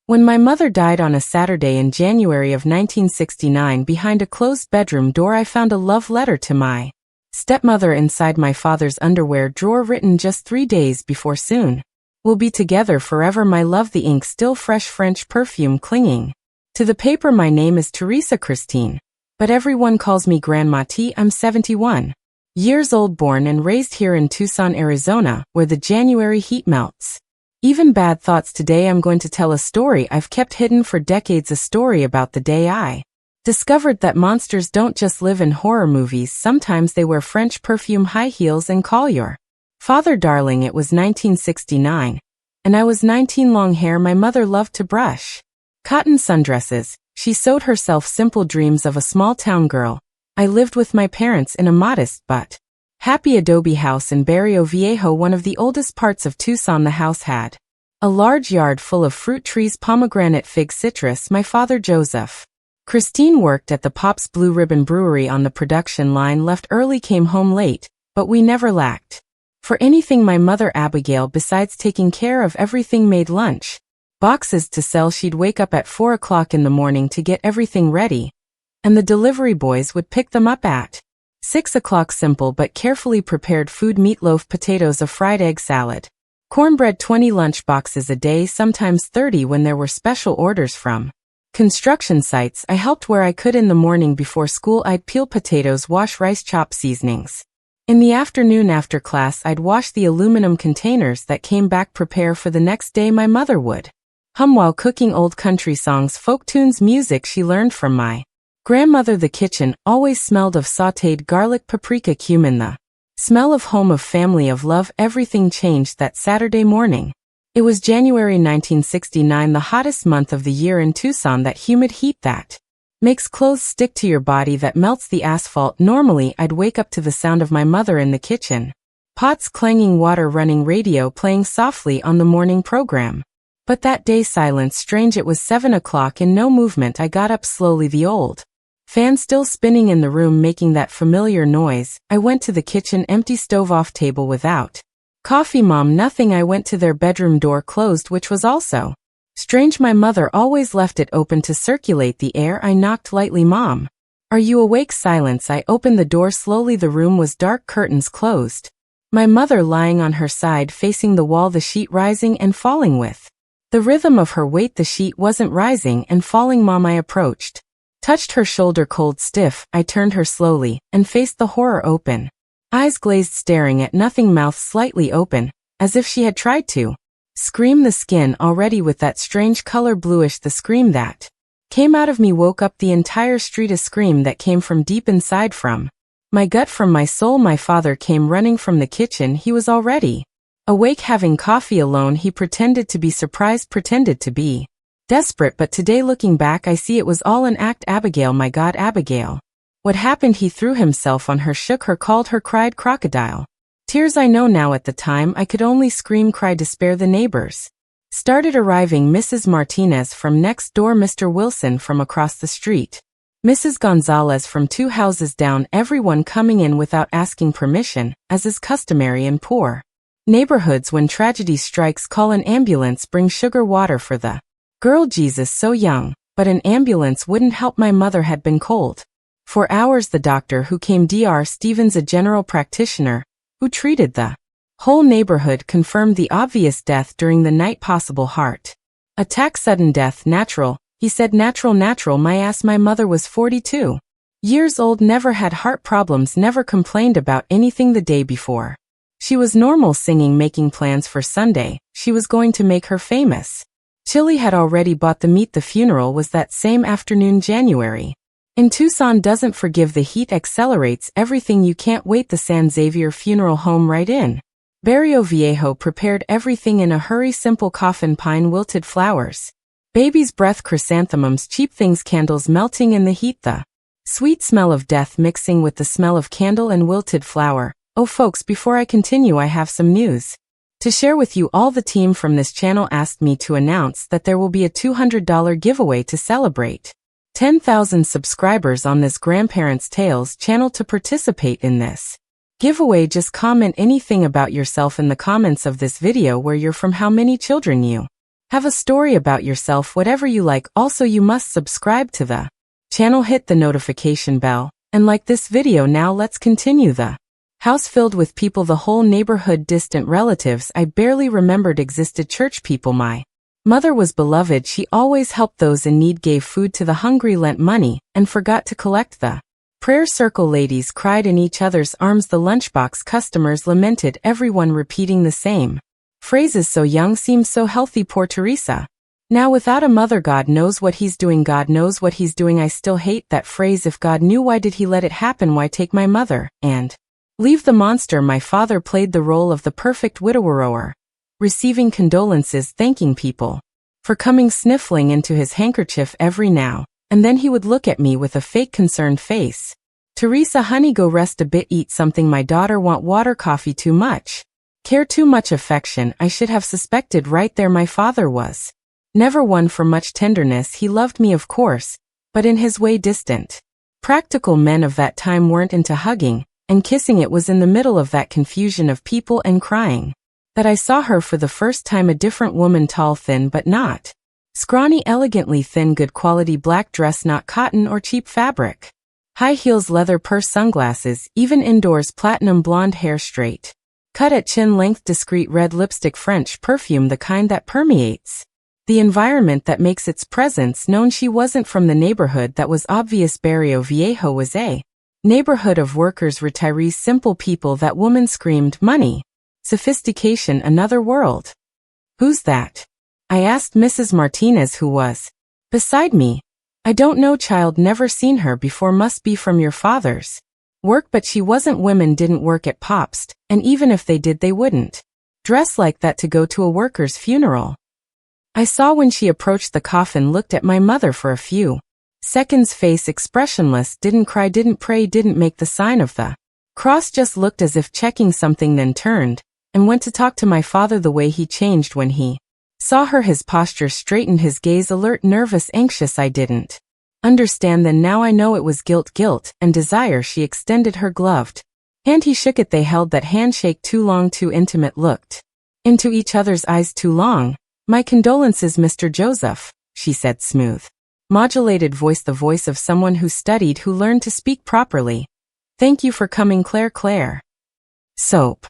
When my mother died on a Saturday in January of 1969, behind a closed bedroom door I found a love letter to my stepmother inside my father's underwear drawer, written just 3 days before. Soon we'll be together forever, my love. The ink still fresh, French perfume clinging to the paper. My name is Teresa Christine, but everyone calls me Grandma T. I'm 71 years old, born and raised here in Tucson, Arizona, where the January heat melts even bad thoughts. Today I'm going to tell a story I've kept hidden for decades, a story about the day I discovered that monsters don't just live in horror movies. Sometimes they wear French perfume, high heels, and call your father darling. It was 1969, and I was 19. Long hair my mother loved to brush, cotton sundresses. She sewed herself simple dreams of a small-town girl. I lived with my parents in a modest but happy adobe house in Barrio Viejo, one of the oldest parts of Tucson. The house had a large yard full of fruit trees, pomegranate, fig, citrus. My father, Joseph Christine, worked at the Pop's Blue Ribbon Brewery on the production line, left early, came home late, but we never lacked for anything. My mother, Abigail, besides taking care of everything, made lunch boxes to sell. She'd wake up at 4 o'clock in the morning to get everything ready, and the delivery boys would pick them up at 6 o'clock. Simple but carefully prepared food: meatloaf, potatoes, a fried egg salad, cornbread. 20 lunch boxes a day, sometimes 30 when there were special orders from construction sites. I helped where I could. In the morning before school, I'd peel potatoes, wash rice, chop seasonings. In the afternoon after class, I'd wash the aluminum containers that came back, prepare for the next day. My mother would hum while cooking old country songs, folk tunes, music she learned from my grandmother. The kitchen always smelled of sautéed garlic, paprika, cumin, the smell of home, of family, of love. Everything changed that Saturday morning. It was January 1969, the hottest month of the year in Tucson, that humid heat that makes clothes stick to your body, that melts the asphalt. Normally, I'd wake up to the sound of my mother in the kitchen, pots clanging, water running, radio playing softly on the morning program. But that day, silence. Strange. It was 7 o'clock and no movement. I got up slowly, the old fan still spinning in the room, making that familiar noise. I went to the kitchen, empty stove, off table without coffee. Mom, nothing. I went to their bedroom, door closed, which was also strange. My mother always left it open to circulate the air. I knocked lightly. Mom, are you awake? Silence. I opened the door slowly. The room was dark, curtains closed. My mother lying on her side, facing the wall, the sheet rising and falling with the rhythm of her weight. The sheet wasn't rising and falling. Mom, I approached, touched her shoulder, cold, stiff. I turned her slowly and faced the horror. Open eyes glazed, staring at nothing, mouth slightly open, as if she had tried to scream. The skin already with that strange color, bluish. The scream that came out of me woke up the entire street, a scream that came from deep inside, from my gut, from my soul. My father came running from the kitchen. He was already awake, having coffee alone. He pretended to be surprised, pretended to be desperate, but today, looking back, I see it was all an act. Abigail, my God, Abigail. What happened? He threw himself on her, shook her, called her, cried, crocodile tears. I know now, at the time I could only scream, cry, despair. The neighbors started arriving. Mrs. Martinez from next door, Mr. Wilson from across the street, Mrs. Gonzalez from 2 houses down, everyone coming in without asking permission, as is customary in poor neighborhoods. When tragedy strikes, call an ambulance, bring sugar, water for the girl. Jesus, so young, but an ambulance wouldn't help. My mother had been cold for hours. The doctor who came, Dr. Stevens, a general practitioner who treated the whole neighborhood, confirmed the obvious death during the night. Possible heart attack, sudden death. Natural, he said. Natural, natural. My ass. My mother was 42 years old, never had heart problems, never complained about anything the day before. She was normal, singing, making plans for Sunday. She was going to make her famous. Chili had already bought the meat. The funeral was that same afternoon. January in Tucson doesn't forgive. The heat accelerates everything. You can't wait. The San Xavier Funeral Home right in Barrio Viejo prepared everything in a hurry. Simple coffin, pine, wilted flowers, baby's breath, chrysanthemums, cheap things, candles melting in the heat. The sweet smell of death mixing with the smell of candle and wilted flower. Oh folks, before I continue, I have some news to share with you all. The team from this channel asked me to announce that there will be a $200 giveaway to celebrate 10,000 subscribers on this Grandparents Tales channel. To participate in this giveaway, just comment anything about yourself in the comments of this video, where you're from, how many children you Have a story about yourself, whatever you like. Also, you must subscribe to the channel, hit the notification bell, and like this video. Now let's continue. The house filled with people, the whole neighborhood, distant relatives I barely remembered existed, church people. My mother was beloved. She always helped those in need, gave food to the hungry, lent money, and forgot to collect. The prayer circle ladies cried in each other's arms. The lunchbox customers lamented, everyone repeating the same phrases. So young, seems so healthy, poor Teresa. Now without a mother. God knows what he's doing. God knows what he's doing. I still hate that phrase. If God knew, why did he let it happen? Why take my mother and leave the monster? My father played the role of the perfect widower, receiving condolences, thanking people for coming, sniffling into his handkerchief every now and then he would look at me with a fake concerned face. Teresa, honey, go rest a bit, eat something. My daughter, want water, coffee, too much care, too much affection. I should have suspected right there. My father was never one for much tenderness. He loved me, of course, but in his way, distant. Practical men of that time weren't into hugging and kissing. It was in the middle of that confusion of people and crying that I saw her for the first time, a different woman, tall, thin, but not scrawny, elegantly thin, good quality black dress, not cotton or cheap fabric. High heels, leather purse, sunglasses, even indoors, platinum blonde hair, straight cut at chin length, discreet red lipstick, French perfume, the kind that permeates the environment, that makes its presence known. She wasn't from the neighborhood, that was obvious. Barrio Viejo was a neighborhood of workers, retirees, simple people. That woman screamed money, sophistication, another world. Who's that? I asked Mrs. Martinez, who was beside me. I don't know, child, never seen her before. Must be from your father's work. But she wasn't. Women didn't work at Popst, and even if they did, they wouldn't dress like that to go to a worker's funeral. I saw when she approached the coffin, looked at my mother for a few seconds, face expressionless, didn't cry, didn't pray, didn't make the sign of the cross, just looked as if checking something, then turned and went to talk to my father. The way he changed when he saw her, his posture straightened, his gaze alert, nervous, anxious. I didn't understand then. Now I know it was guilt and desire. She extended her gloved hand. He shook it. They held that handshake too long, too intimate, looked into each other's eyes too long. My condolences, Mr. Joseph, she said, smooth, modulated voice, the voice of someone who studied, who learned to speak properly. Thank you for coming, Claire. Soap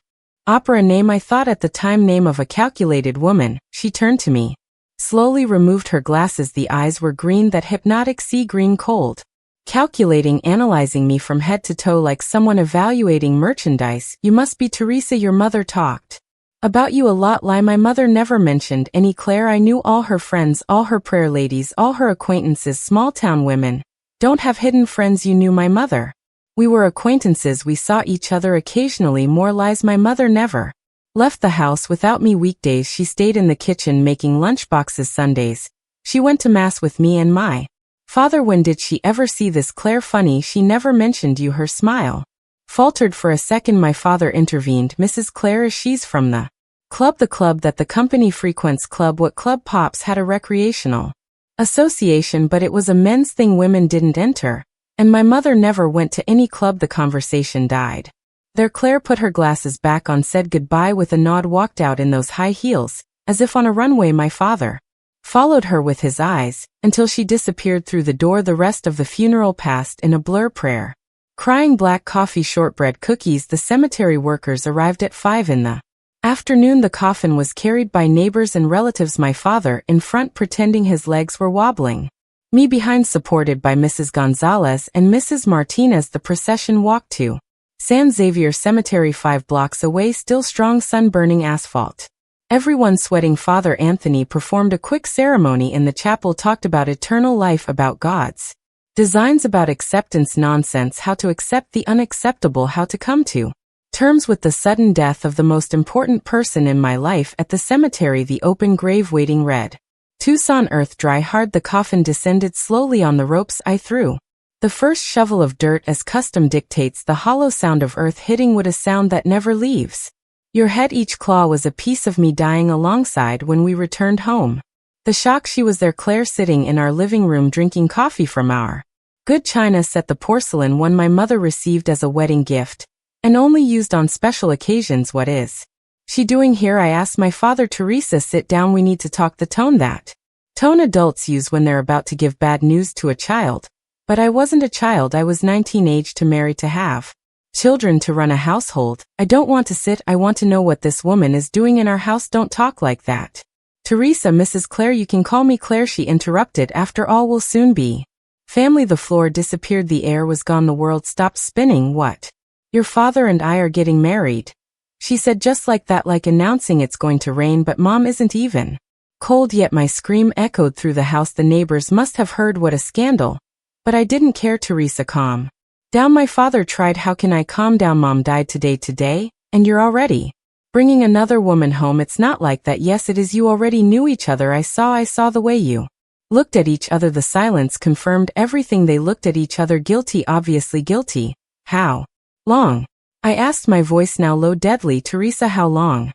opera name, I thought at the time, name of a calculated woman. She turned to me, slowly removed her glasses. The eyes were green, that hypnotic sea green, cold, calculating, analyzing me from head to toe like someone evaluating merchandise. You must be Teresa. Your mother talked about you a lot. Lie, my mother never mentioned any Claire. I knew all her friends, all her prayer ladies, all her acquaintances, small town women. Don't have hidden friends. You knew my mother. We were acquaintances. We saw each other occasionally. More lies. My mother never left the house without me. Weekdays she stayed in the kitchen making lunchboxes. Sundays she went to mass with me and my father. When did she ever see this, Claire? Funny, she never mentioned you. Her smile faltered for a second. My father intervened. Mrs. Claire, she's from the club that the company frequents. Club? What club? Pops had a recreational association, but it was a men's thing. Women didn't enter, and my mother never went to any club. The conversation died there. Claire put her glasses back on, said goodbye with a nod, walked out in those high heels, as if on a runway. My father followed her with his eyes until she disappeared through the door. The rest of the funeral passed in a blur. Prayer, crying, black coffee, shortbread, cookies. The cemetery workers arrived at 5 in the afternoon. The coffin was carried by neighbors and relatives. My father in front, pretending his legs were wobbling. Me behind, supported by Mrs. Gonzalez and Mrs. Martinez. The procession walked to San Xavier Cemetery, 5 blocks away. Still strong sun burning asphalt. Everyone sweating. Father Anthony performed a quick ceremony in the chapel, talked about eternal life, about God's designs, about acceptance, nonsense, how to accept the unacceptable, how to come to terms with the sudden death of the most important person in my life. At the cemetery, the open grave waiting, red Tucson earth, dry hard. The coffin descended slowly on the ropes. I threw the first shovel of dirt as custom dictates. The hollow sound of earth hitting wood, a sound that never leaves your head. Each claw was a piece of me dying alongside. When we returned home, the shock, she was there, Claire, sitting in our living room drinking coffee from our good china set, the porcelain one my mother received as a wedding gift and only used on special occasions. What is She doing here? I asked my father. Teresa, sit down, we need to talk. The tone adults use when they're about to give bad news to a child. But I wasn't a child, I was 19, age to marry, to have children, to run a household. I don't want to sit, I want to know what this woman is doing in our house. Don't talk like that. Teresa, Mrs. Claire, you can call me Claire, she interrupted. After all, we'll soon be family. The floor disappeared, the air was gone, the world stopped spinning. What? Your father and I are getting married? She said just like that, like announcing it's going to rain, but Mom isn't even cold yet. My scream echoed through the house. The neighbors must have heard. What a scandal. But I didn't care. Teresa, calm down. My father tried. How can I calm down? Mom died today, and you're already bringing another woman home. It's not like that. Yes, it is. You already knew each other. I saw the way you looked at each other. The silence confirmed everything. They looked at each other. Guilty, obviously guilty. How long? I asked, my voice now low, deadly. Teresa, how long?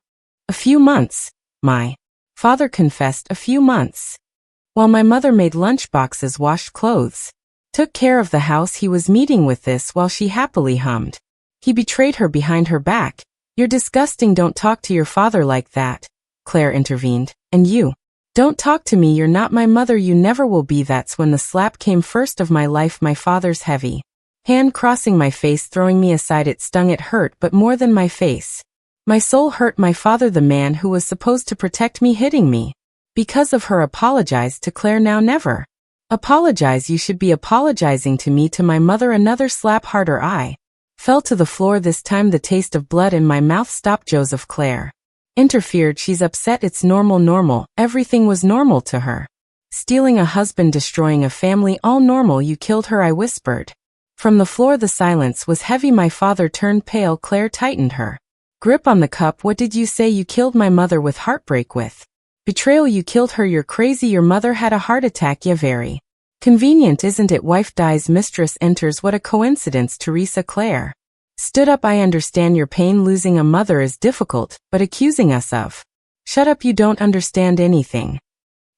A few months, my father confessed. A few months. While my mother made lunch boxes, washed clothes, took care of the house. He was meeting with this while she happily hummed. He betrayed her behind her back. You're disgusting. Don't talk to your father like that, Claire intervened. And you don't talk to me. You're not my mother. You never will be. That's when the slap came. First of my life. My father's heavy hand crossing my face, throwing me aside. It stung, it hurt, but more than my face, my soul hurt. My father, the man who was supposed to protect me, hitting me because of her. Apologized to Claire. Now never apologize. You should be apologizing to me. To my mother. Another slap, harder. I fell to the floor. This time the taste of blood in my mouth stopped. Joseph, Claire interfered. She's upset. It's normal. Everything was normal to her. Stealing a husband, destroying a family, all normal. You killed her, I whispered. From the floor the silence was heavy. My father turned pale. Claire tightened her grip on the cup. What did you say? You killed my mother. With heartbreak, with betrayal. You killed her. You're crazy. Your mother had a heart attack. Yeah, very convenient, isn't it? Wife dies, mistress enters. What a coincidence. Teresa. Claire stood up. I understand your pain. Losing a mother is difficult, but accusing us of... Shut up, you don't understand anything.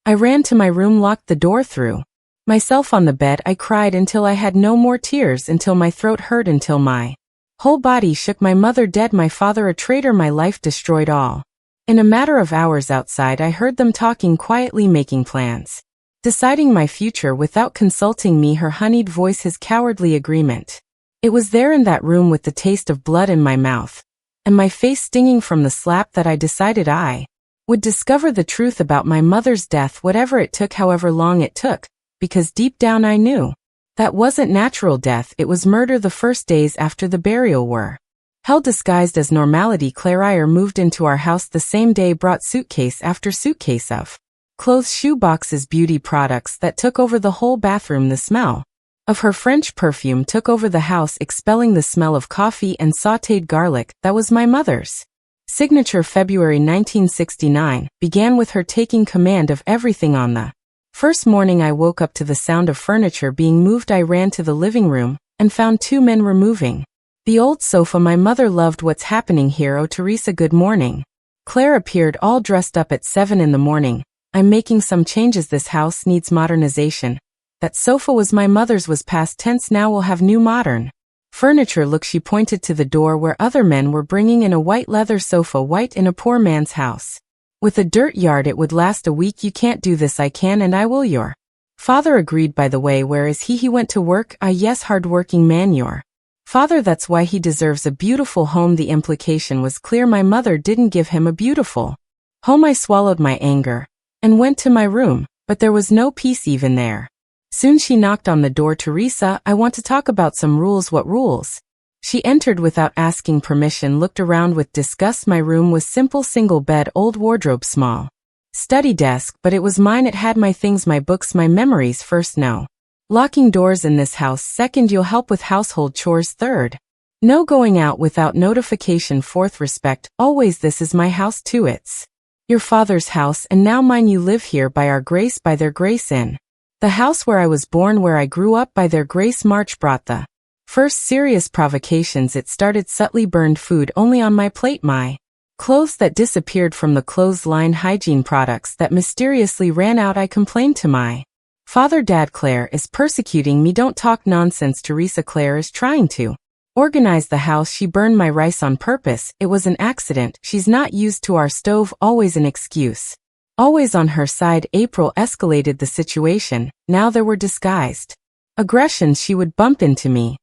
I ran to my room, locked the door, threw myself on the bed. I cried until I had no more tears, until my throat hurt, until my whole body shook. My mother dead, my father a traitor, my life destroyed, all in a matter of hours. Outside I heard them talking quietly, making plans, deciding my future without consulting me. Her honeyed voice, his cowardly agreement. It was there in that room, with the taste of blood in my mouth and my face stinging from the slap, that I decided I would discover the truth about my mother's death, whatever it took, however long it took. Because deep down I knew that wasn't natural death, it was murder. The first days after the burial were held disguised as normality. Claire Iyer moved into our house the same day, brought suitcase after suitcase of clothes, shoe boxes, beauty products that took over the whole bathroom. The smell of her French perfume took over the house, expelling the smell of coffee and sautéed garlic. That was my mother's signature. February 1969 began with her taking command of everything. On the first morning I woke up to the sound of furniture being moved. I ran to the living room and found two men removing the old sofa. My mother loved what's happening here. Oh, Teresa, good morning. Claire appeared, all dressed up at 7 in the morning. I'm making some changes. This house needs modernization. That sofa was my mother's, was past tense. Now we'll have new modern furniture. Look, she pointed to the door where other men were bringing in a white leather sofa. White in a poor man's house with a dirt yard. It would last a week. You can't do this. I can, and I will. Your father agreed. By the way, where is he? He went to work. Ah, yes, hard-working man. Your father, that's why he deserves a beautiful home. The implication was clear. My mother didn't give him a beautiful home. I swallowed my anger and went to my room, but there was no peace even there. Soon she knocked on the door. Teresa, I want to talk about some rules. What rules? She entered without asking permission, looked around with disgust. My room was simple, single bed, old wardrobe, small study desk, but it was mine. It had my things, my books, my memories. First, no locking doors in this house. Second, you'll help with household chores. Third, no going out without notification. Fourth, respect always. This is my house too. It's your father's house and now mine. You live here by our grace, by their grace, in the house where I was born, where I grew up. By their grace. March brought the first serious provocations. It started subtly. Burned food only on my plate, my clothes that disappeared from the clothesline, hygiene products that mysteriously ran out. I complained to my father. Dad, Claire is persecuting me. Don't talk nonsense, Teresa. Claire is trying to Organize the house. She burned my rice on purpose. It was an accident. She's not used to our stove. Always an excuse. Always on her side. April escalated the situation. Now there were disguised aggressions. She would bump into me.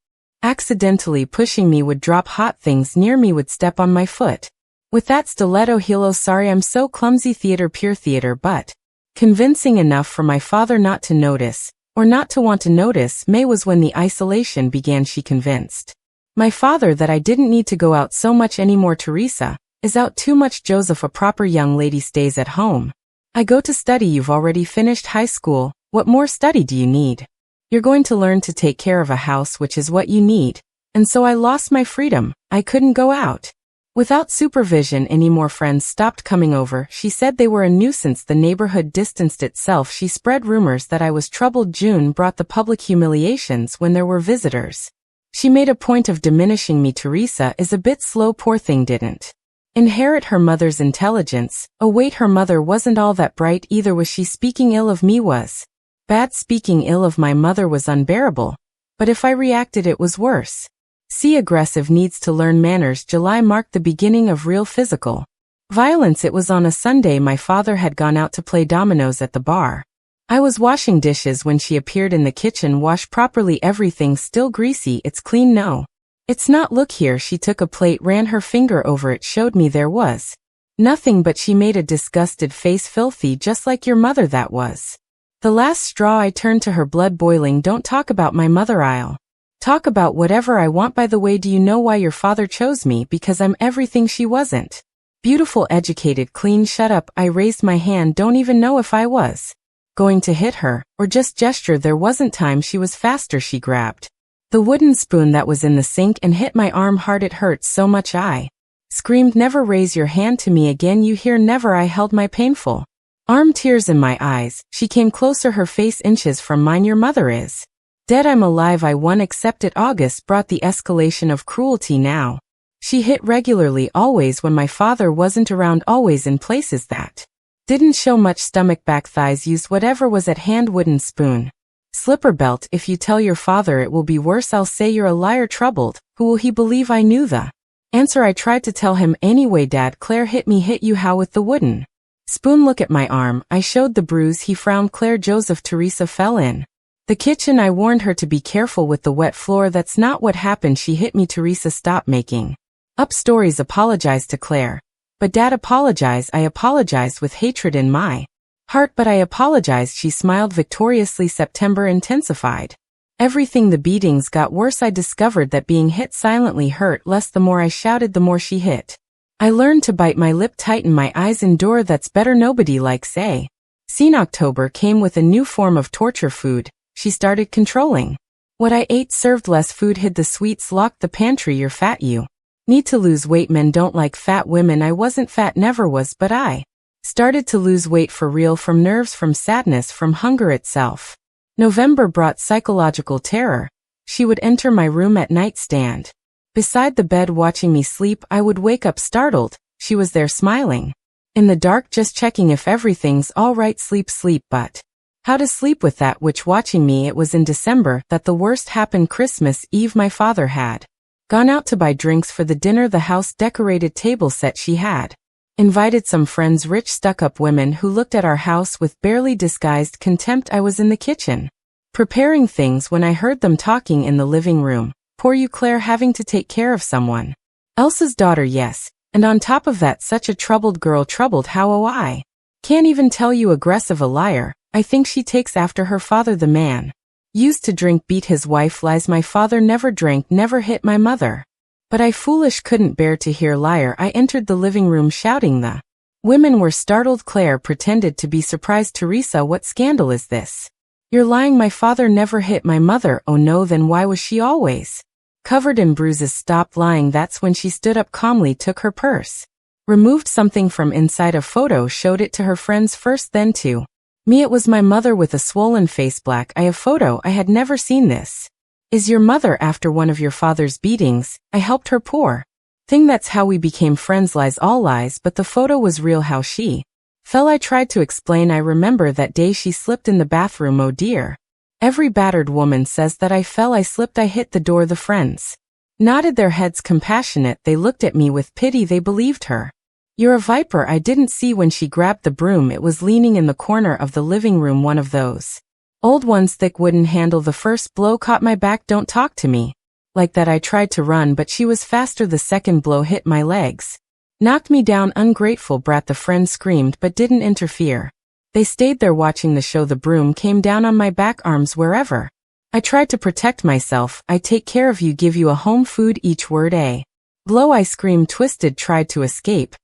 Accidentally pushing me, would drop hot things near me, would step on my foot with that stiletto heel. Oh, sorry, I'm so clumsy. Theater, pure theater, but convincing enough for my father not to notice, or not to want to notice. May was when the isolation began. She convinced my father that I didn't need to go out so much anymore. Teresa is out too much. Joseph, a proper young lady, stays at home. I go to study. You've already finished high school. What more study do you need? You're going to learn to take care of a house, which is what you need. And so I lost my freedom. I couldn't go out without supervision anymore. Friends stopped coming over. She said they were a nuisance. The neighborhood distanced itself. She spread rumors that I was troubled. June brought the public humiliations when there were visitors. She made a point of diminishing me. Teresa is a bit slow. Poor thing didn't inherit her mother's intelligence. Oh wait, her mother wasn't all that bright either. Was she speaking ill of me? Was bad. Speaking ill of my mother was unbearable, but if I reacted it was worse. See, aggressive, needs to learn manners. July marked the beginning of real physical violence. It was on a Sunday. My father had gone out to play dominoes at the bar. I was washing dishes when she appeared in the kitchen. Wash properly. Everything's still greasy. It's clean. No, it's not. Look here. She took a plate, ran her finger over it, showed me there was nothing, but she made a disgusted face. Filthy, just like your mother. That was the last straw. I turned to her, blood boiling. Don't talk about my mother. I'll talk about whatever I want. By the way, do you know why your father chose me? Because I'm everything she wasn't. Beautiful, educated, clean. Shut up. I raised my hand. Don't even know if I was going to hit her, or just gesture. There wasn't time. She was faster. She grabbed the wooden spoon that was in the sink and hit my arm hard. It hurt so much I screamed. Never raise your hand to me again, you hear? Never. I held my painful arm, tears in my eyes. She came closer, her face inches from mine. Your mother is dead. I'm alive. I won. Accept it. August brought the escalation of cruelty. Now she hit regularly, always when my father wasn't around, always in places that didn't show much. Stomach, back, thighs. Used whatever was at hand. Wooden spoon, slipper belt. If you tell your father it will be worse. I'll say you're a liar. Troubled, who will he believe? I knew the answer. I tried to tell him anyway. Dad, Claire hit me. Hit you? How? With the wooden spoon. Look at my arm. I showed the bruise. He frowned. Claire, Joseph, Teresa fell in the kitchen. I warned her to be careful with the wet floor. That's not what happened. She hit me. Teresa, stop making up stories. Apologize to Claire. But Dad, apologize. I apologized with hatred in my heart, but I apologized. She smiled victoriously. September intensified everything. The beatings got worse. I discovered that being hit silently hurt less. The more I shouted, the more she hit. I learned to bite my lip, tighten my eyes, endure. That's better. Nobody likes a scene. October came with a new form of torture. Food. She started controlling what I ate, served less food, hid the sweets, locked the pantry. You're fat. You need to lose weight. Men don't like fat women. I wasn't fat, never was, but I started to lose weight for real, from nerves, from sadness, from hunger itself. November brought psychological terror. She would enter my room at night, stand beside the bed watching me sleep. I would wake up startled. She was there smiling in the dark, just checking if everything's all right. Sleep, sleep, but how to sleep with that witch watching me? It was in December that the worst happened. Christmas Eve, my father had gone out to buy drinks for the dinner. The house decorated table set. She had invited some friends, rich stuck-up women who looked at our house with barely disguised contempt. I was in the kitchen preparing things when I heard them talking in the living room. Poor you, Claire, having to take care of someone else's daughter. Yes, and on top of that, such a troubled girl. Troubled how? Oh, I can't even tell you. Aggressive, a liar. I think she takes after her father. The man used to drink, beat his wife. Lies. My father never drank, never hit my mother. But I foolish couldn't bear to hear liar. I entered the living room shouting. The women were startled. Claire pretended to be surprised. Teresa, what scandal is this? You're lying. My father never hit my mother. Oh no, then why was she always covered in bruises? Stop lying. That's when she stood up calmly, took her purse, removed something from inside a photo, showed it to her friends first, then to me. It was my mother with a swollen face. Black. I have photo. I had never seen this. Is your mother after one of your father's beatings? I helped her, poor thing. That's how we became friends. Lies, all lies, but the photo was real. How she fell. I tried to explain. I remember that day she slipped in the bathroom. Oh dear. Every battered woman says that I fell. I slipped. I hit the door. The friends Nodded their heads compassionate, they looked at me with pity, they believed her. You're a viper. I didn't see when she grabbed the broom, it was leaning in the corner of the living room, one of those old ones, thick wooden handle. The first blow caught my back. Don't talk to me like that. I tried to run, but she was faster. The second blow hit my legs. Knocked me down. Ungrateful brat, the friend screamed but didn't interfere. They stayed there watching the show. The broom came down on my back, arms wherever. I tried to protect myself. I take care of you, give you a home, food, each word a blow. I screamed, twisted, tried to escape,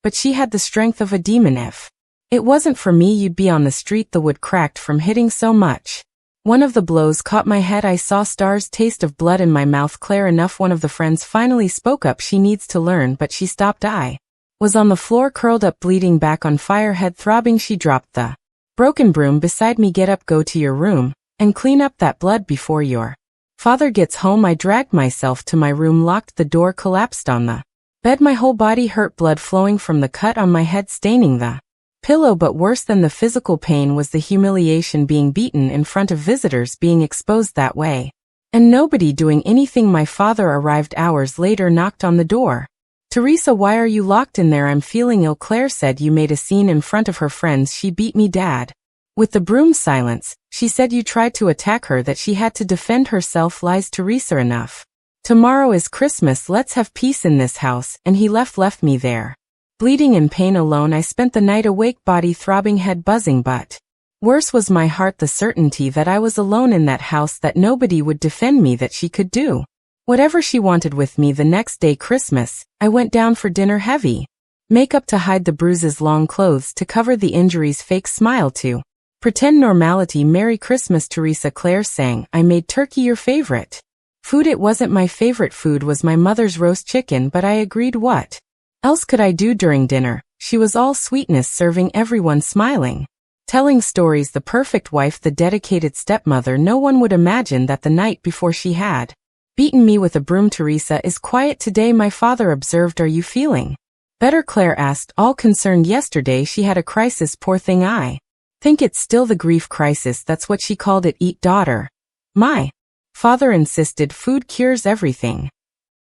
but she had the strength of a demon. If it wasn't for me, you'd be on the street. The wood cracked from hitting so much. One of the blows caught my head. I saw stars, taste of blood in my mouth. Claire, enough. One of the friends finally spoke up. She needs to learn, but she stopped. I was on the floor, curled up, bleeding, back on fire, head throbbing. She dropped the broken broom beside me. Get up, go to your room, and clean up that blood before your father gets home. I dragged myself to my room, locked the door, collapsed on the bed. My whole body hurt, blood flowing from the cut on my head, staining the pillow. But worse than the physical pain was the humiliation, being beaten in front of visitors, being exposed that way, and nobody doing anything. My father arrived hours later, knocked on the door. Teresa, why are you locked in there? I'm feeling ill. Claire said you made a scene in front of her friends. She beat me. Dad with the broom. Silence. She said you tried to attack her, that she had to defend herself. Lies. Teresa, enough. Tomorrow is Christmas, let's have peace in this house. And he left me there, bleeding in pain, alone. I spent the night awake, body throbbing, head buzzing, but worse was my heart, the certainty that I was alone in that house, that nobody would defend me, that she could do whatever she wanted with me. The next day, Christmas, I went down for dinner, heavy makeup to hide the bruises, long clothes to cover the injuries, fake smile to pretend normality. Merry Christmas, Teresa. Claire sang, I made turkey, your favorite food. It wasn't my favorite food, was my mother's roast chicken, but I agreed. What else could I do during dinner? She was all sweetness, serving everyone, smiling, telling stories, the perfect wife, the dedicated stepmother. No one would imagine that the night before she had beaten me with a broom. Teresa is quiet today, my father observed. Are you feeling better? Claire asked, all concerned. Yesterday she had a crisis, poor thing. I think it's still the grief crisis, that's what she called it. Eat, daughter. My father insisted, food cures everything.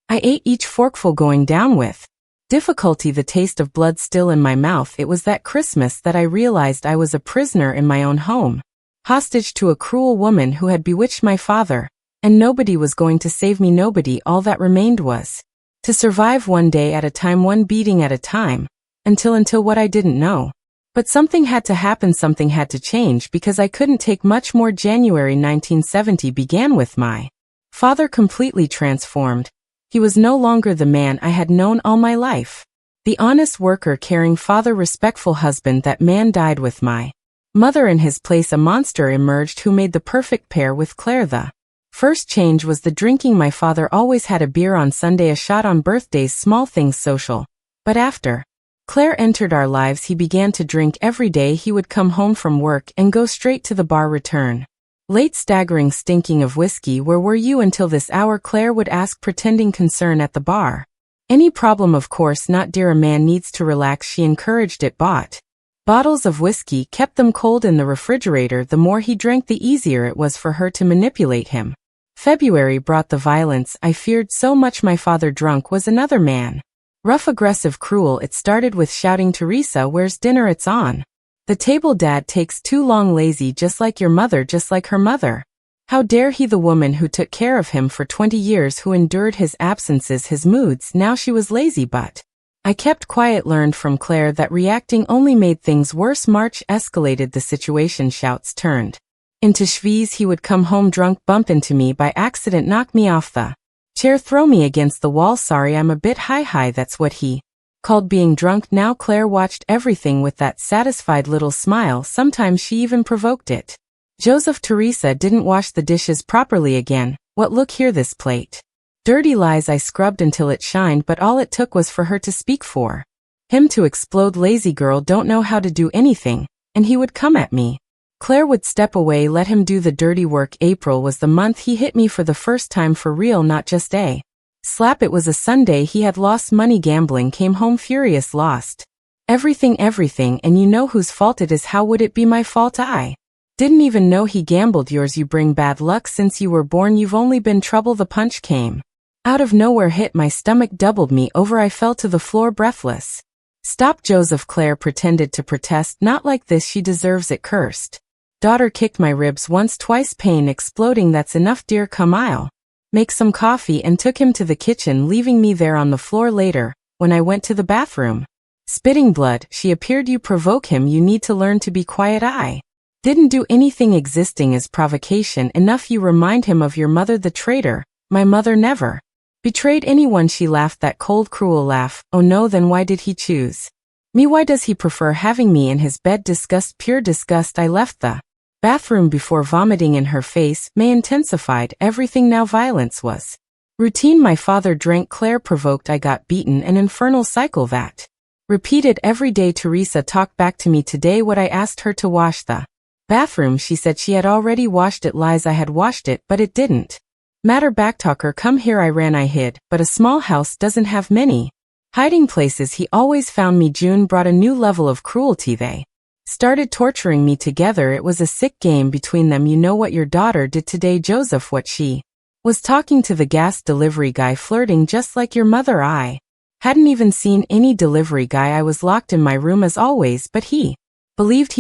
I ate each forkful, going down with difficulty, the taste of blood still in my mouth. It was that Christmas that I realized I was a prisoner in my own home, hostage to a cruel woman who had bewitched my father, and nobody was going to save me, nobody. All that remained was to survive one day at a time, one beating at a time, until what I didn't know. But something had to happen, something had to change, because I couldn't take much more. January 1970 began with my father completely transformed. He was no longer the man I had known all my life. The honest worker, caring father, respectful husband. That man died with my mother in his place. A monster emerged who made the perfect pair with Claire. The first change was the drinking. My father always had a beer on Sunday, a shot on birthdays, small things, social. But after Claire entered our lives, he began to drink every day. He would come home from work and go straight to the bar, return late, staggering, stinking of whiskey. Where were you until this hour? Claire would ask, pretending concern at the bar. Any problem? Of course not, dear. A man needs to relax. She encouraged it. Bought bottles of whiskey, kept them cold in the refrigerator. The more he drank, the easier it was for her to manipulate him. February brought the violence I feared so much. My father, drunk, was another man. Rough, aggressive, cruel. It started with shouting, Teresa, where's dinner? It's on the table. Dad takes too long, lazy, just like your mother, just like her mother. How dare he? The woman who took care of him for 20 years, who endured his absences, his moods. Now she was lazy, but I kept quiet. Learned from Claire that reacting only made things worse. March escalated the situation. Shouts turned into shvees. He would come home drunk, bump into me by accident, knock me off the chair, throw me against the wall. Sorry, I'm a bit high. That's what he called being drunk. Now Claire watched everything with that satisfied little smile. Sometimes she even provoked it. Joseph, Teresa didn't wash the dishes properly again. What, look here, this plate. Dirty. Lies. I scrubbed until it shined, but all it took was for her to speak, for him to explode. Lazy girl, don't know how to do anything. And he would come at me. Claire would step away, let him do the dirty work. April was the month he hit me for the first time, for real, not just a slap. It was a Sunday. He had lost money gambling, came home furious, lost everything, and you know whose fault it is. How would it be my fault? I didn't even know he gambled. Yours. You bring bad luck since you were born. You've only been trouble. The punch came Out of nowhere hit my stomach doubled me over I fell to the floor breathless. Stop Joseph, Claire pretended to protest, not like this, she deserves it, cursed. Daughter kicked my ribs once twice, pain exploding, that's enough dear, come I'll make some coffee, and took him to the kitchen, leaving me there on the floor. Later, when I went to the bathroom, spitting blood, she appeared. You provoke him, you need to learn to be quiet. I didn't do anything, existing is provocation enough. You remind him of your mother, the traitor. My mother never betrayed anyone. She laughed that cold, cruel laugh. Oh no, then why did he choose me? Why does he prefer having me in his bed? Disgust, pure disgust. I left the bathroom before vomiting in her face. May intensified everything now. Violence was routine. My father drank, Claire provoked. I got beaten, an infernal cycle that repeated every day. Teresa talked back to me today what I asked her to wash the bathroom. She said she had already washed it. Lies, I had washed it, but it didn't matter. Backtalker, come here. I ran, I hid, but a small house doesn't have many hiding places. He always found me. June brought a new level of cruelty. They started torturing me together. It was a sick game between them. You know what your daughter did today, Joseph? What? She was talking to the gas delivery guy, flirting just like your mother. I hadn't even seen any delivery guy. I was locked in my room as always, but he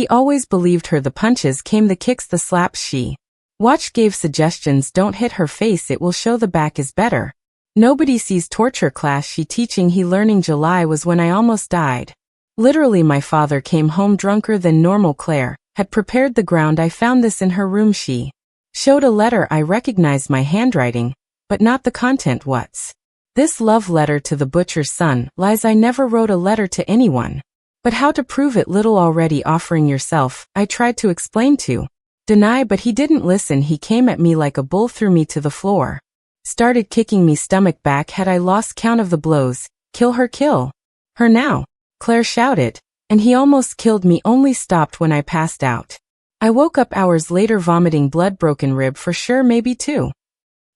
always believed her. The punches came, the kicks, the slaps. She watched, gave suggestions. Don't hit her face, it will show. The back is better. Nobody sees. Torture class she teaching, he learning. July was when I almost died. Literally, my father came home drunker than normal. Claire had prepared the ground. I found this in her room. She showed a letter. I recognized my handwriting, but not the content. What's this? Love letter to the butcher's son. Lies, I never wrote a letter to anyone. But how to prove it? Little already offering yourself. I tried to explain to deny, but he didn't listen. He came at me like a bull, threw me to the floor, started kicking me stomach back. Had I lost count of the blows? Kill her now, Claire shouted, and he almost killed me, only stopped when I passed out. I woke up hours later vomiting blood, broken rib for sure, maybe 2.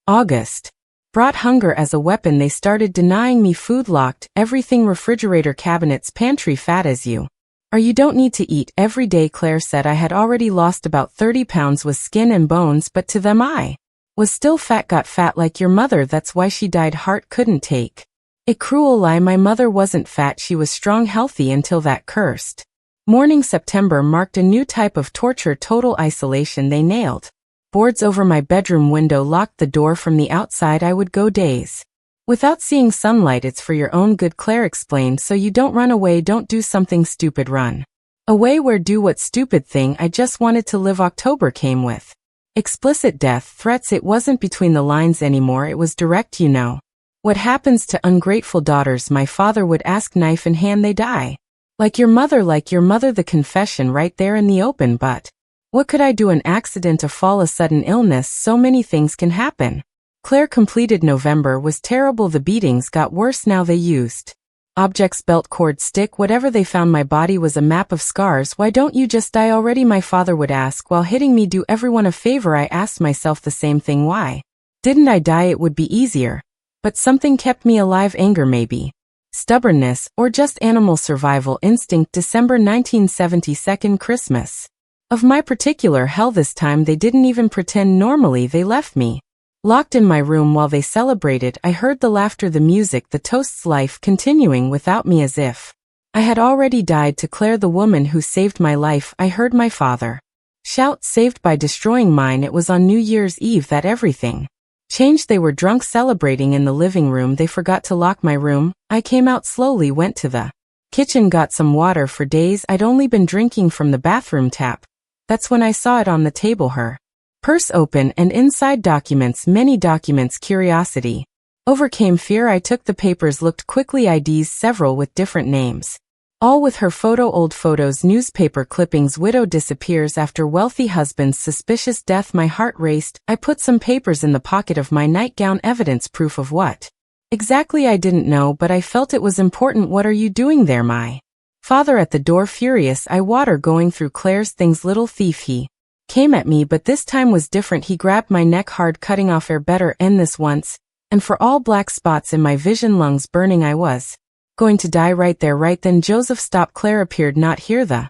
August brought hunger as a weapon. They started denying me food, locked everything, refrigerator, cabinets, pantry. Fat as you are, you don't need to eat every day. Claire said I had already lost about 30 pounds with skin and bones, but to them I was still fat. Got fat like your mother, that's why she died. Heart couldn't take a cruel lie. My mother wasn't fat, she was strong, healthy until that cursed morning. September marked a new type of torture, total isolation. They nailed boards over my bedroom window, locked the door from the outside. I would go days without seeing sunlight. It's for your own good, Claire explained, so you don't run away, don't do something stupid. Run away where? Do what stupid thing? I just wanted to live. October came with explicit death threats. It wasn't between the lines anymore, it was direct. You know what happens to ungrateful daughters, my father would ask, knife in hand. They die like your mother, like your mother. The confession right there in the open, but what could I do? An accident, a fall, a sudden illness, so many things can happen. Claire completed. November was terrible. The beatings got worse now. They used objects, belt, cord, stick, whatever they found. My body was a map of scars. Why don't you just die already? My father would ask while hitting me. Do everyone a favor. I asked myself the same thing. Why didn't I die? It would be easier. But something kept me alive. Anger, maybe stubbornness, or just animal survival instinct. December 1972, Christmas of my particular hell. This time they didn't even pretend. Normally they left me locked in my room while they celebrated. I heard the laughter, the music, the toasts, life continuing without me as if I had already died. To Claire, the woman who saved my life, I heard my father shout, saved by destroying mine. It was on New Year's Eve that everything changed. They were drunk, celebrating in the living room. They forgot to lock my room. I came out slowly, went to the kitchen, got some water. For days I'd only been drinking from the bathroom tap. That's when I saw it on the table, her purse open, and inside documents, many documents. Curiosity overcame fear. I took the papers, looked quickly. IDs, several with different names, all with her photo. Old photos, newspaper clippings. Widow disappears after wealthy husband's suspicious death. My heart raced. I put some papers in the pocket of my nightgown. Evidence, proof of what exactly I didn't know, but I felt it was important. What are you doing there? My father at the door, furious. I water going through Claire's things. Little thief, he came at me, but this time was different. He grabbed my neck hard, cutting off air. Better end this once and for all. Black spots in my vision, lungs burning. I was going to die right there, right then. Joseph stopped. Claire appeared. Not here, the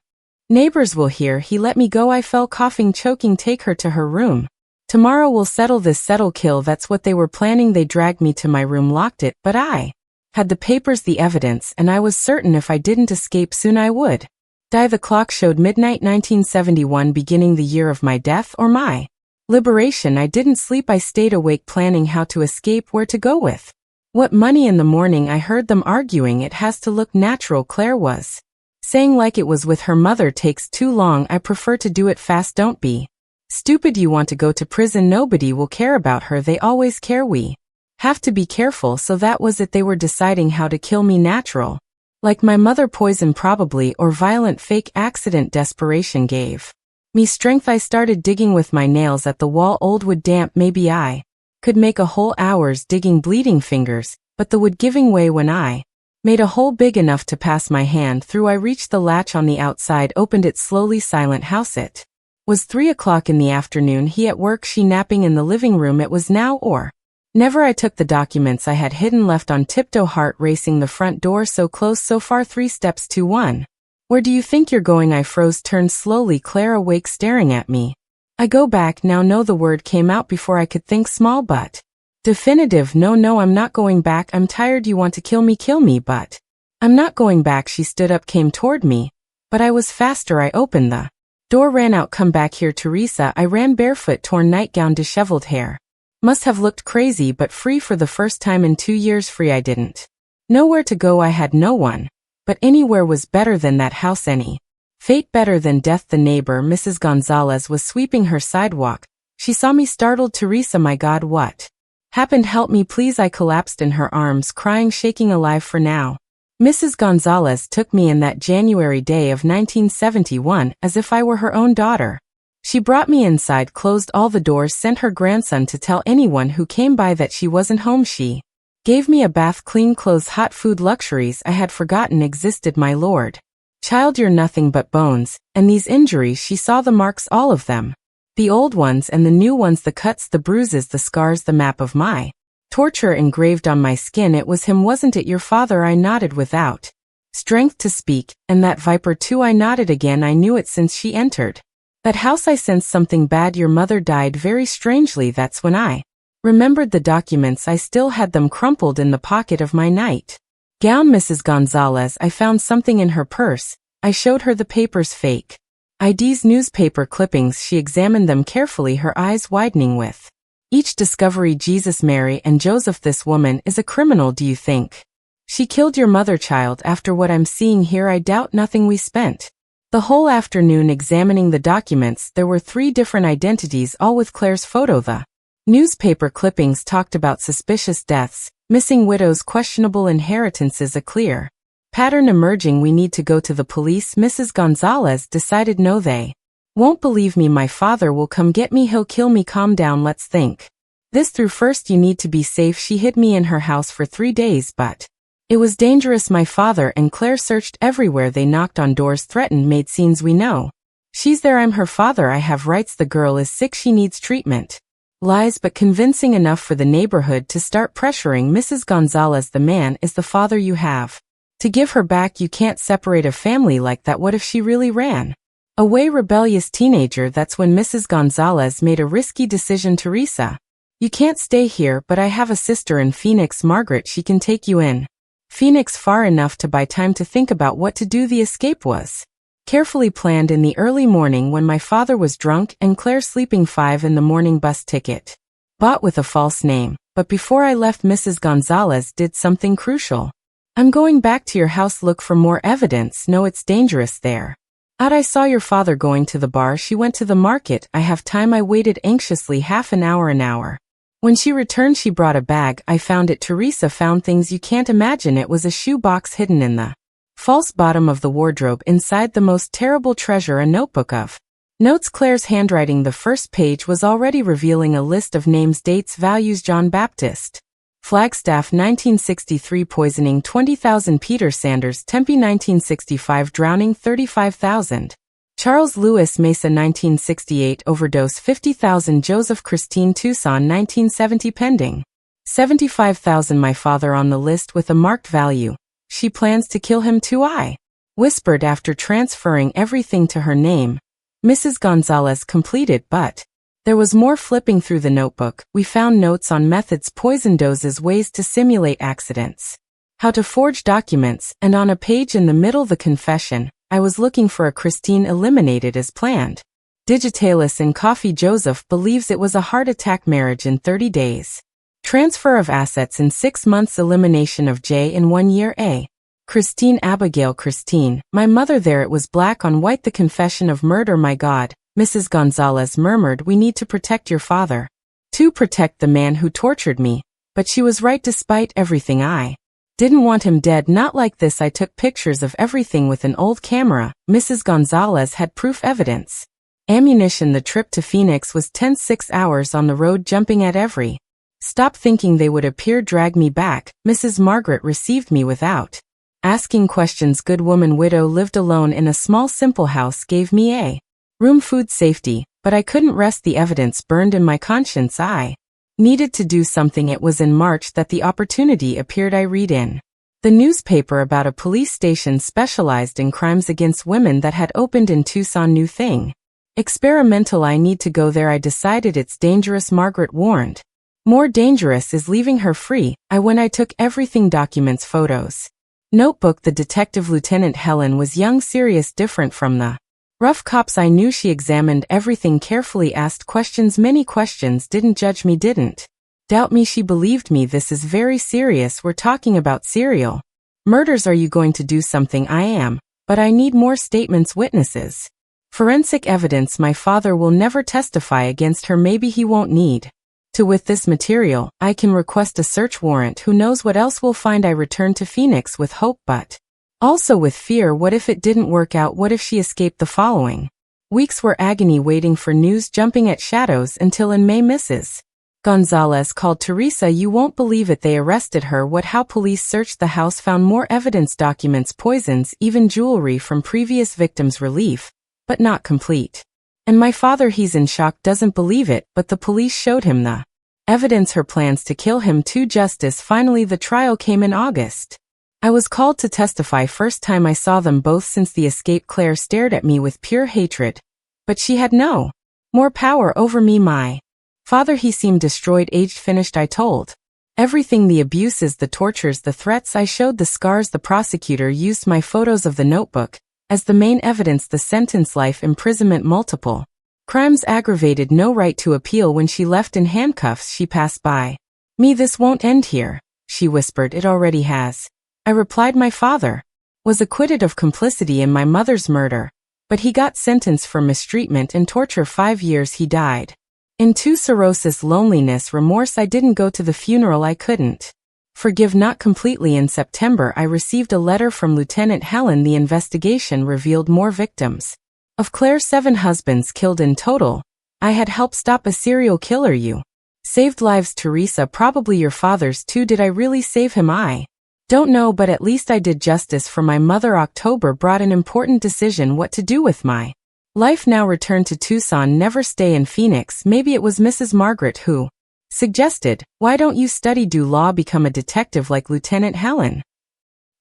neighbors will hear. He let me go. I fell, coughing, choking. Take her to her room. Tomorrow we'll settle this, settle kill. That's what they were planning. They dragged me to my room, locked it, but I had the papers, the evidence, and I was certain if I didn't escape soon I would die. The clock showed midnight 1971, beginning the year of my death or my liberation. I didn't sleep. I stayed awake planning how to escape, where to go with what money. In the morning I heard them arguing. It has to look natural, Claire was saying, like it was with her mother. Takes too long. I prefer to do it fast. Don't be stupid. You want to go to prison. Nobody will care about her. They always care. We have to be careful. So that was it. They were deciding how to kill me. Natural, like my mother. Poison probably, or violent. Fake accident. Desperation gave me strength. I started digging with my nails at the wall. Old wood, damp. Maybe I could make a hole. Hours digging, bleeding fingers, but the wood giving way when I made a hole big enough to pass my hand through. I reached the latch on the outside, opened it slowly. Silent house. It was 3 o'clock in the afternoon. He at work, she napping in the living room. It was now or never. I took the documents I had hidden, left on tiptoe, heart racing. The front door so close, so far. 3 steps to 1. Where do you think you're going? I froze, turned slowly. Claire awake, staring at me. I go back now. No, the word came out before I could think. Small but definitive. No, no, I'm not going back. I'm tired. You want to kill me, but I'm not going back. She stood up, came toward me, but I was faster. I opened the door, ran out. Come back here, Teresa. I ran barefoot, torn nightgown, disheveled hair. Must have looked crazy, but free for the first time in 2 years. Free. I didn't know where to go. I had no one, but anywhere was better than that house. Any fate better than death. The neighbor, Mrs. Gonzalez, was sweeping her sidewalk. She saw me, startled. Teresa, my God, what happened? Help me, please. I collapsed in her arms, crying, shaking. Alive for now. Mrs. Gonzalez took me in that January day of 1971 as if I were her own daughter. She brought me inside, closed all the doors, sent her grandson to tell anyone who came by that she wasn't home. She gave me a bath, clean clothes, hot food, luxuries I had forgotten existed. My Lord, child, you're nothing but bones, and these injuries. She saw the marks, all of them. The old ones and the new ones, the cuts, the bruises, the scars, the map of my torture engraved on my skin. It was him, wasn't it? Your father. I nodded without strength to speak. And that viper too. I nodded again. I knew it since she entered that house. I sensed something bad. Your mother died very strangely. That's when I remembered the documents. I still had them crumpled in the pocket of my night gown. Mrs. Gonzalez, I found something in her purse. I showed her the papers, fake IDs, newspaper clippings. She examined them carefully, her eyes widening with each discovery. Jesus, Mary, and Joseph, this woman is a criminal. Do you think she killed your mother, child? After what I'm seeing here, I doubt nothing. We spent the whole afternoon examining the documents. There were 3 different identities, all with Claire's photo. The newspaper clippings talked about suspicious deaths, missing widows, questionable inheritances. A clear pattern emerging. We need to go to the police. Mrs. Gonzalez decided. No, they won't believe me. My father will come get me. He'll kill me. Calm down. Let's think this through first. You need to be safe. She hid me in her house for 3 days, but it was dangerous. My father and Claire searched everywhere. They knocked on doors, threatened, made scenes. We know she's there. I'm her father. I have rights. The girl is sick. She needs treatment. Lies, but convincing enough for the neighborhood to start pressuring Mrs. Gonzalez. The man is the father. You have to give her back. You can't separate a family like that. What if she really ran away? Rebellious teenager. That's when Mrs. Gonzalez made a risky decision. Teresa, you can't stay here, but I have a sister in Phoenix, Margaret. She can take you in Phoenix, far enough to buy time to think about what to do. The escape was carefully planned in the early morning when my father was drunk and Claire sleeping. 5 in the morning, bus ticket bought with a false name. But before I left, Mrs. Gonzalez did something crucial. I'm going back to your house. Look for more evidence. No, it's dangerous there. Out. I saw your father going to the bar. She went to the market. I have time. I waited anxiously. Half an hour. When she returned, she brought a bag. I found it. Teresa found things you can't imagine. It was a shoe box hidden in the false bottom of the wardrobe. Inside, the most terrible treasure, a notebook of notes. Claire's handwriting. The first page was already revealing a list of names, dates, values. John Baptist Flagstaff, 1963. Poisoning, 20,000. Peter Sanders, Tempe, 1965. Drowning, 35,000. Charles Lewis Mesa, 1968. Overdose, 50,000. Joseph Christine Tucson, 1970. Pending, 75,000. My father on the list with a marked value. She plans to kill him too, I whispered after transferring everything to her name. Mrs. Gonzalez completed, but There was more flipping through the notebook. We found notes on methods, poison doses, ways to simulate accidents, how to forge documents, and on a page in the middle, the confession. I was looking for a Christine eliminated as planned. Digitalis in coffee. Joseph believes it was a heart attack. Marriage in 30 days. Transfer of assets in 6 months. Elimination of J in 1 year. A. Christine Abigail. Christine, my mother. There it was black on white, the confession of murder. My God, Mrs. Gonzalez murmured, we need to protect your father. To protect the man who tortured me. But she was right. Despite everything, I didn't want him dead. Not like this. I took pictures of everything with an old camera. Mrs. Gonzalez had proof, evidence. Ammunition. The trip to Phoenix was tense. 6 hours on the road, jumping at every stop, thinking they would appear, drag me back. Mrs. Margaret received me without asking questions. Good woman. Widow, lived alone in a small simple house, gave me a room, food, safety, but I couldn't rest. The evidence burned in my conscience. I needed to do something. It was in March that the opportunity appeared. I read in the newspaper about a police station specialized in crimes against women that had opened in Tucson. New thing. Experimental. I need to go there. I decided it's dangerous. Margaret warned. More dangerous is leaving her free. I took everything, documents, photos, notebook. The detective, Lieutenant Helen, was young, serious, different from the rough cops I knew. She examined everything carefully, asked questions, many questions, didn't judge me, didn't doubt me. She believed me. This is very serious. We're talking about serial murders. Are you going to do something? I am, but I need more statements, witnesses, forensic evidence. My father will never testify against her. Maybe he won't need to. With this material, I can request a search warrant. Who knows what else we'll find. I returned to Phoenix with hope, but also with fear. What if it didn't work out? What if she escaped? The following weeks were agony, waiting for news, jumping at shadows, until in May, Mrs. Gonzalez called. Teresa, you won't believe it. They arrested her. What? How? Police searched the house, found more evidence, documents, poisons, even jewelry from previous victims. Relief, but not complete. And my father, he's in shock, doesn't believe it, but the police showed him the evidence, her plans to kill him. To justice. Finally, the trial came in August. I was called to testify. First time I saw them both since the escape. Claire stared at me with pure hatred, but she had no more power over me. My father, he seemed destroyed, aged, finished. I told everything, the abuses, the tortures, the threats. I showed the scars. The prosecutor used my photos of the notebook as the main evidence. The sentence, life imprisonment, multiple crimes, aggravated, no right to appeal. When she left in handcuffs, she passed by me. This won't end here, she whispered. It already has. I replied. My father was acquitted of complicity in my mother's murder, but he got sentenced for mistreatment and torture. 5 years. He died into cirrhosis, loneliness, remorse. I didn't go to the funeral. I couldn't forgive, not completely. In September, I received a letter from Lieutenant Helen. The investigation revealed more victims of Claire, 7 husbands killed in total. I had helped stop a serial killer. You saved lives, Teresa, probably your father's too. Did I really save him? I don't know, but at least I did justice for my mother. October brought an important decision: what to do with my life now. Return to Tucson, never stay in Phoenix. Maybe it was Mrs. Margaret who suggested, why don't you study, do law, become a detective like Lieutenant Helen?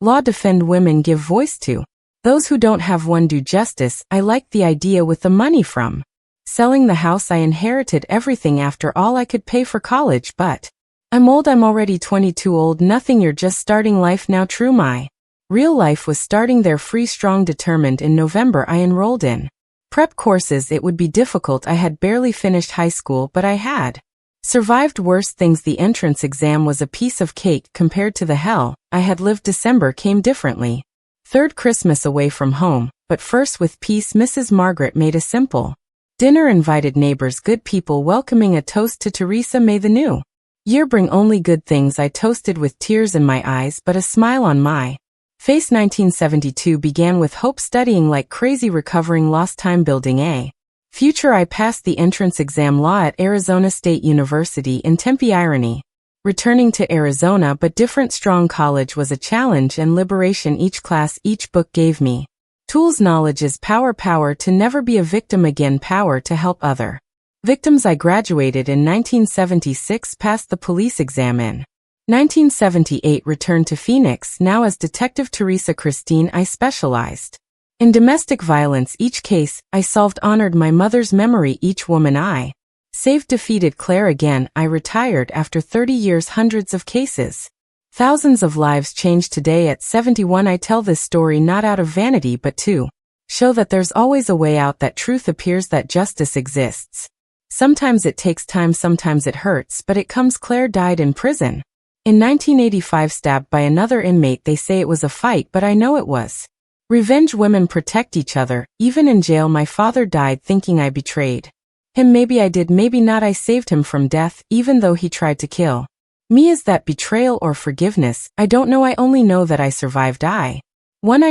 Law, defend women, give voice to those who don't have one, do justice. I liked the idea. With the money from selling the house, I inherited everything. After all, I could pay for college, but I'm old. I'm already 22. Old nothing. You're just starting life now. True, my real life was starting there. Free, strong, determined. In November, I enrolled in prep courses. It would be difficult. I had barely finished high school, but I had survived worse things. The entrance exam was a piece of cake compared to the hell I had lived. December came differently. Third Christmas away from home, but first with peace. Mrs. Margaret made a simple dinner, invited neighbors, good people, welcoming a toast to Teresa. May the new year bring only good things. I toasted with tears in my eyes, but a smile on my face. 1972 began with hope, studying like crazy, recovering lost time, building a future. I passed the entrance exam, law at Arizona State University in Tempe. Irony, returning to Arizona, but different. Strong college was a challenge and liberation. Each class, each book gave me tools. Knowledge is power. Power to never be a victim again. Power to help other victims. I graduated in 1976, passed the police exam in 1978, returned to Phoenix, now as Detective Teresa Christine. I specialized in domestic violence. Each case I solved honored my mother's memory. Each woman I Saved defeated Claire again. I retired after 30 years, hundreds of cases. Thousands of lives changed today at 71. I tell this story not out of vanity but to show that there's always a way out, that truth appears, that justice exists. Sometimes it takes time, sometimes it hurts, but it comes. Claire died in prison. In 1985, stabbed by another inmate. They say it was a fight, but I know it was revenge. Women protect each other, even in jail. My father died thinking I betrayed him. Maybe I did, maybe not. I saved him from death, even though he tried to kill me. Is that betrayal or forgiveness? I don't know. I only know that I survived. I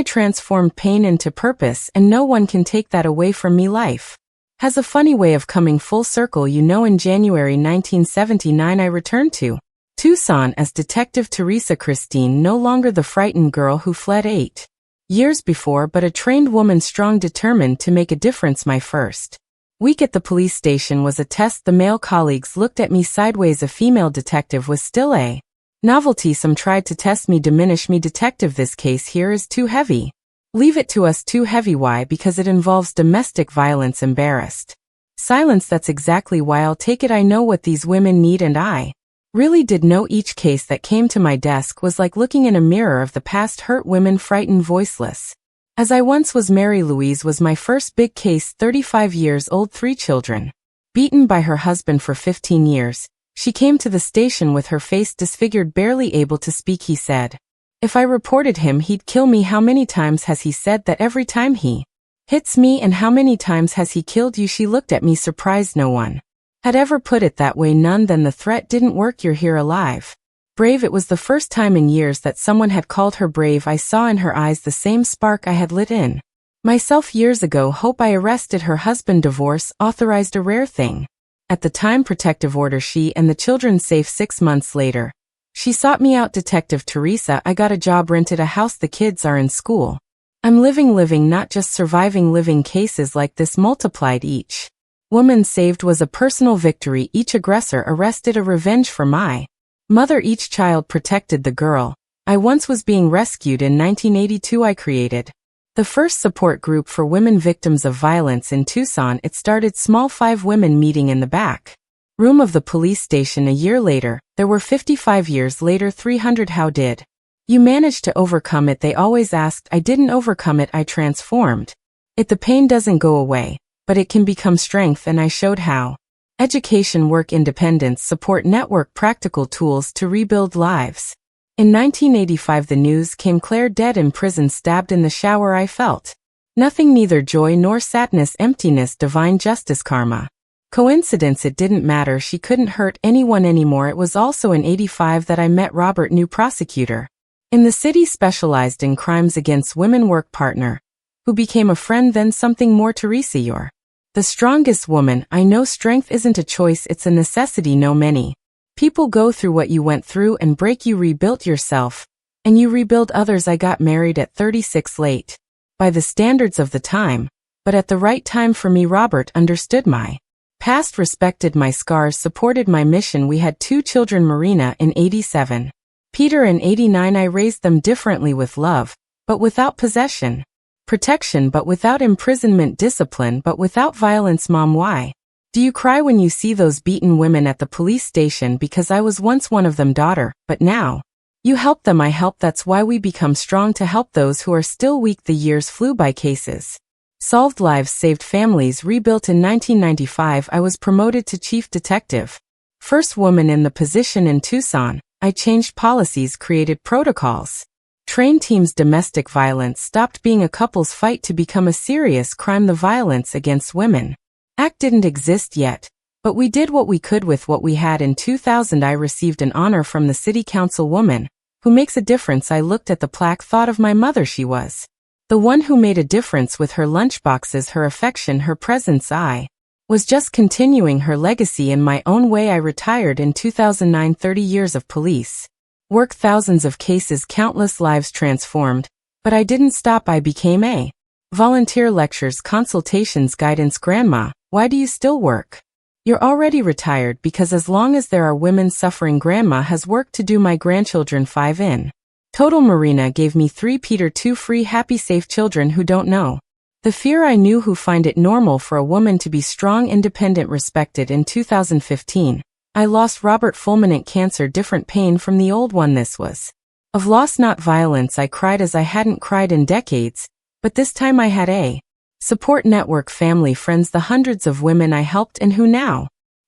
transformed pain into purpose, and no one can take that away from me. Life has a funny way of coming full circle. In January 1979, I returned to Tucson as Detective Teresa Christine, no longer the frightened girl who fled 8 years before, but a trained woman, strong, determined to make a difference. My first week at the police station was a test. The male colleagues looked at me sideways. A female detective was still a novelty. Some tried to test me, diminish me. Detective, this case here is too heavy. Leave it to us. Too heavy. Why? Because it involves domestic violence. Embarrassed silence. That's exactly why. I'll take it. I know what these women need, and I really did know. Each case that came to my desk was like looking in a mirror of the past. Hurt women, frightened, voiceless as I once was. Mary Louise was my first big case. 35 years old, 3 children, beaten by her husband for 15 years. She came to the station with her face disfigured, barely able to speak. He said, if I reported him, he'd kill me. How many times has he said that? Every time he hits me. And how many times has he killed you? She looked at me surprised. No one had ever put it that way. None. Then the threat didn't work. You're here, alive, brave. It was the first time in years that someone had called her brave. I saw in her eyes the same spark I had lit in myself years ago. Hope. I arrested her husband. Divorce authorized, a rare thing at the time. Protective order. She and the children safe. 6 months later, she sought me out. Detective Teresa, I got a job, rented a house. The kids are in school. I'm living, not just surviving. Living. Cases like this multiplied. Each woman saved was a personal victory. Each aggressor arrested, a revenge for my mother. Each child protected the girl I once was being rescued. In 1982, I created the first support group for women victims of violence in Tucson. It started small, 5 women meeting in the back room of the police station. A year later, there were 55 years later, 300. How did you manage to overcome it? They always asked. I didn't overcome it, I transformed it. The pain doesn't go away, but it can become strength, and I showed how. Education, work, independence, support network, practical tools to rebuild lives. In 1985, the news came. Claire dead in prison, stabbed in the shower. I felt nothing, neither joy nor sadness, emptiness, divine justice, karma. Coincidence? It didn't matter. She couldn't hurt anyone anymore. It was also in 85 that I met Robert, new prosecutor in the city, specialized in crimes against women, work partner, who became a friend, then something more. Teresa, you're the strongest woman I know. Strength isn't a choice, it's a necessity. No many people go through what you went through and break. You rebuilt yourself, and you rebuild others. I got married at 36, late by the standards of the time, but at the right time for me. Robert understood my past, respected my scars, supported my mission. We had 2 children, Marina in 87, Peter in 89. I raised them differently, with love, but without possession, protection, but without imprisonment, discipline, but without violence. Mom, why do you cry when you see those beaten women at the police station? Because I was once one of them, daughter, but now you help them. I help. That's why we become strong, to help those who are still weak. The years flew by. Cases solved, lives saved, families rebuilt. In 1995, I was promoted to chief detective, first woman in the position in Tucson. I changed policies, created protocols, trained teams. Domestic violence stopped being a couple's fight to become a serious crime. The Violence Against Women Act didn't exist yet, but we did what we could with what we had. In 2000, I received an honor from the city councilwoman who makes a difference. I looked at the plaque, thought of my mother. She was the one who made a difference with her lunchboxes, her affection, her presence. I was just continuing her legacy in my own way. I retired in 2009, 30 years of police work, thousands of cases, countless lives transformed, but I didn't stop. I became a volunteer, lectures, consultations, guidance. Grandma, why do you still work? You're already retired. Because as long as there are women suffering, Grandma has work to do. My grandchildren, 5 in total. Marina gave me 3, Peter 2, free, happy, safe children who don't know The fear I knew who find it normal for a woman to be strong, independent, respected. In 2015, I lost Robert fulminant cancer, different pain from the old one. This was of loss, not violence. I cried as I hadn't cried in decades, but this time I had a support network, family, friends, the hundreds of women I helped and who now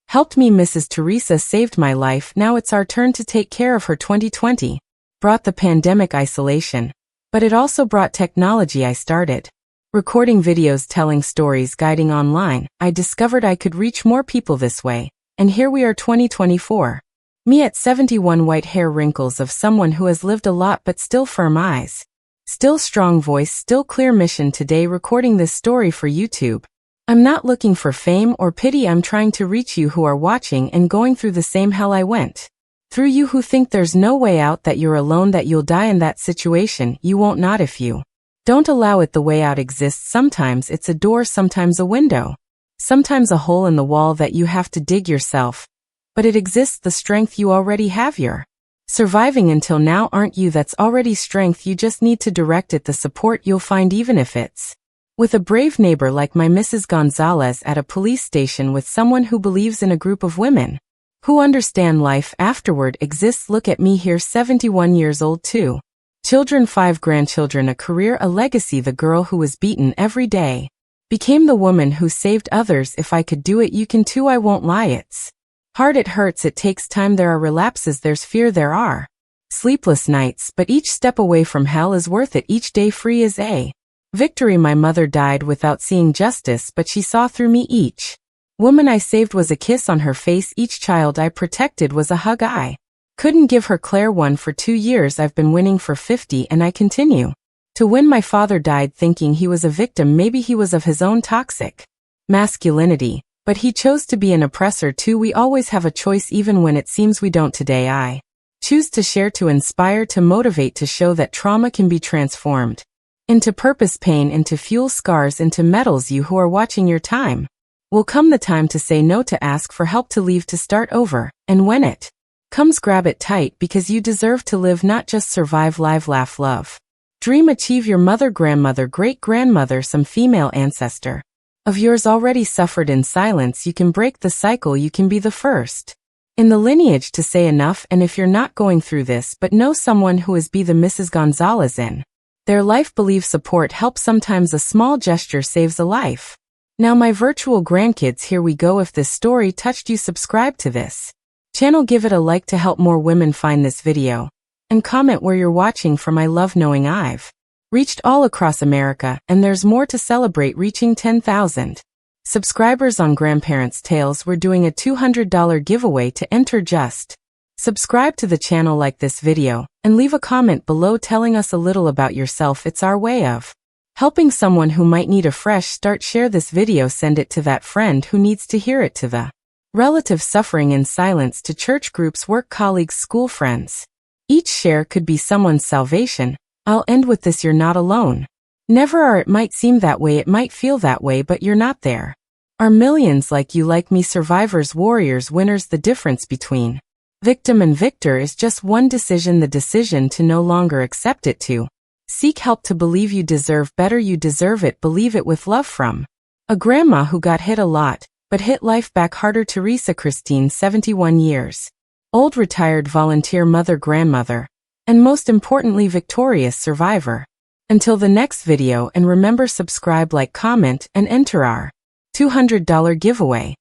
helped me. Mrs. Teresa saved my life. Now it's our turn to take care of her. 2020 brought the pandemic, isolation, but it also brought technology. I started recording videos, telling stories, guiding online. I discovered I could reach more people this way. And here we are, 2024. Me at 71, white hair, wrinkles of someone who has lived a lot but still firm eyes. Still strong voice, still clear mission. Today recording this story for YouTube. I'm not looking for fame or pity. I'm trying to reach you who are watching and going through the same hell I went through. You who think there's no way out, that you're alone, that you'll die in that situation. You won't, not if you don't allow it. The way out exists. Sometimes it's a door, sometimes a window, sometimes a hole in the wall that you have to dig yourself. But it exists. The strength you already have. You're surviving until now, aren't you? That's already strength. You just need to direct it. The support you'll find, even if it's with a brave neighbor like my Mrs. Gonzalez at a police station, with someone who believes in a group of women who understand life afterward exists. Look at me here, 71 years old, 2 children, 5 grandchildren, a career, a legacy. The girl who was beaten every day became the woman who saved others. If I could do it, you can too. I won't lie, it's hard, it hurts, it takes time. There are relapses, there's fear, there are sleepless nights, but each step away from hell is worth it. Each day free is a victory. My mother died without seeing justice, but she saw through me. Each woman I saved was a kiss on her face. Each child I protected was a hug I couldn't give her. Claire won for 2 years. I've been winning for 50 and I continue to win. My father died thinking he was a victim. Maybe he was of his own toxic masculinity, but he chose to be an oppressor too. We always have a choice, even when it seems we don't. Today I choose to share, to inspire, to motivate, to show that trauma can be transformed into purpose, pain into fuel, scars into metals. You who are watching, your time will come, the time to say no, to ask for help, to leave, to start over. And when it comes, grab it tight, because you deserve to live, not just survive. Live, laugh, love, dream, achieve. Your mother, grandmother, great-grandmother, some female ancestor of yours already suffered in silence. You can break the cycle. You can be the first in the lineage to say enough. And if you're not going through this but know someone who is, be the Mrs. Gonzalez in their life. Believe, support, help. Sometimes a small gesture saves a life. Now my virtual grandkids, here we go. If this story touched you, subscribe to this channel, give it a like to help more women find this video, and comment where you're watching from. I love knowing I've reached all across America, and there's more to celebrate, reaching 10,000 subscribers on Grandparents' Tales. We're doing a $200 giveaway. To enter, just subscribe to the channel, like this video, and leave a comment below telling us a little about yourself. It's our way of helping someone who might need a fresh start. Share this video, send it to that friend who needs to hear it, to the relative suffering in silence, to church groups, work colleagues, school friends. Each share could be someone's salvation. I'll end with this: you're not alone. Never are. It might seem that way, it might feel that way, but you're not. There are millions like you, like me, survivors, warriors, winners. The difference between victim and victor is just one decision: the decision to no longer accept it, to seek help, to believe you deserve better. You deserve it. Believe it. With love from a grandma who got hit a lot, but hit life back harder. Teresa Christine, 71 years old, retired volunteer, mother, grandmother, and most importantly, victorious survivor. Until the next video, and remember, subscribe, like, comment, and enter our $200 giveaway.